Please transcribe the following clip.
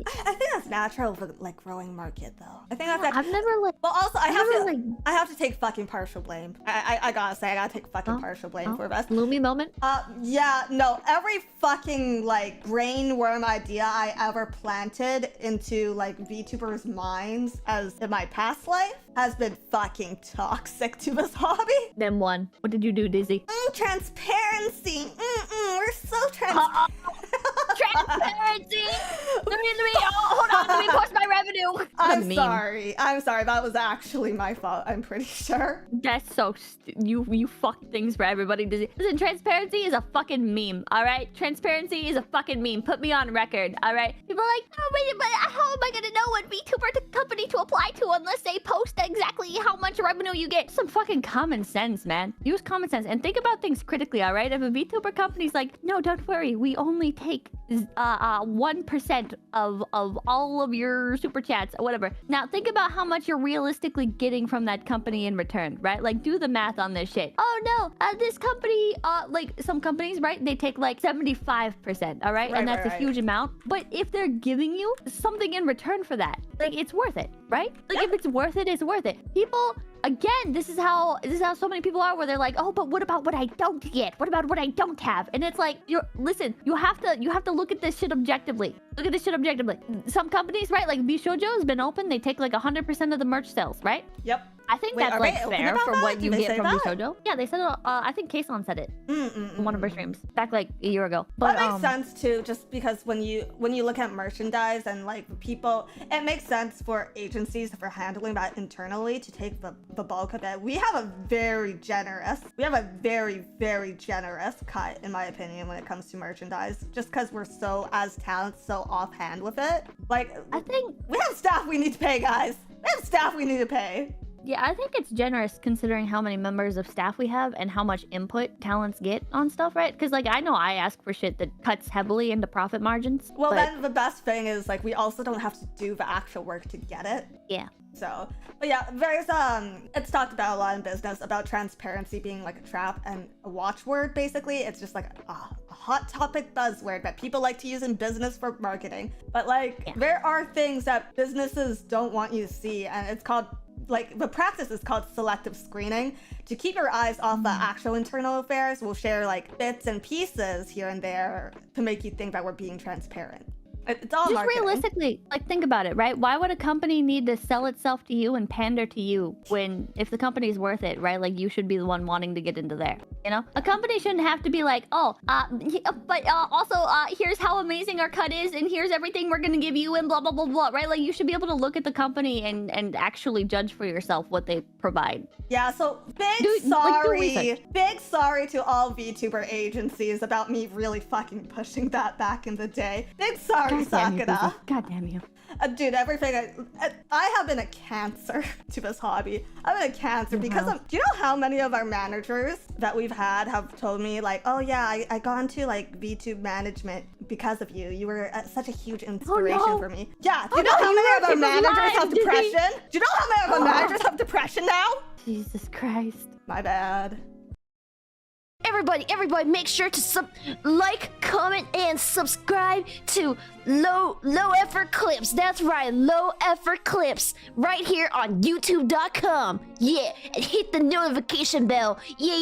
I think that's natural for like growing market though. I think that's I've never like. Well, also I I have to take fucking partial blame. I gotta say I gotta take fucking partial blame for this. Gloomy moment. Yeah, no. Every fucking like brain worm idea I ever planted into like VTubers' minds as in my past life has been fucking toxic to this hobby. Then one. What did you do, Dizzy? Transparency. We're so transparent. Transparency. Let me. Hold on. Let me post my revenue. I'm sorry. I'm sorry. That was actually my fault. I'm pretty sure. That's so you fucked things for everybody. Dizzy. Listen, transparency is a fucking meme. All right, transparency is a fucking meme. Put me on record. All right. People are like, oh, but how am I gonna know what VTuber company to apply to unless they post exactly how much revenue you get? Some fucking common sense, man. Use common sense and think about things critically. All right. If a VTuber company's like, no, don't worry, we only take 1% of all of your super chats or whatever. Now think about how much you're realistically getting from that company in return, right? Like do the math on this shit. Oh no, this company, like some companies, right? They take like 75%, all right? And that's a huge amount. But if they're giving you something in return for that, like it's worth it, right? Like if it's worth it, it's worth it. People, again, this is how so many people are, where they're like, oh, but what about what I don't get? What about what I don't have? And it's like, listen, you have to look at this shit objectively. Look at this shit objectively. Some companies, right? Like Bishojo has been open. They take like 100% of the merch sales, right? Yep. I think that's like fair for what you get from Bishojo. Yeah, they said it. I think Kason said it in one of her streams back like a year ago. But that makes sense too, just because when you look at merchandise and like people, it makes sense for agencies for handling that internally to take the bulk of it. We have a very very generous cut, in my opinion, when it comes to merchandise, just because we're so as talent so offhand with it. Like I think we have staff we need to pay, guys. We have staff we need to pay. Yeah, I think it's generous considering how many members of staff we have and how much input talents get on stuff, right? Because like I know I ask for shit that cuts heavily into profit margins. Well, then the best thing is like we also don't have to do the actual work to get it. Yeah. So, but yeah, there's it's talked about a lot in business about transparency being like a trap and a watchword. Basically, it's just like a hot topic buzzword that people like to use in business for marketing. But like there are things that businesses don't want you to see, and it's called like the practice is called selective screening. To keep your eyes off the actual internal affairs, we'll share like bits and pieces here and there to make you think that we're being transparent. It's all just marketing. Realistically, like think about it, right? Why would a company need to sell itself to you and pander to you when if the company's worth it, right? Like you should be the one wanting to get into there, you know? A company shouldn't have to be like, oh, but also here's how amazing our cut is and here's everything we're gonna give you and blah blah blah blah, right? Like you should be able to look at the company and actually judge for yourself what they provide. Yeah, so big sorry to all VTuber agencies about me really fucking pushing that back in the day. Big sorry. Sakura. God damn you. Dude, everything I have been a cancer to this hobby. I've been a cancer because of, do you know how many of our managers that we've had have told me like, oh yeah, I got into like VTube management because of you. You were such a huge inspiration for me. Yeah, do you know how many of our managers have depression? Do you know how many of our managers have depression now? Jesus Christ. My bad. Everybody, make sure to like, comment, and subscribe to Low Effort Clips. That's right, Low Effort Clips, right here on YouTube.com. Yeah, and hit the notification bell. Yeah.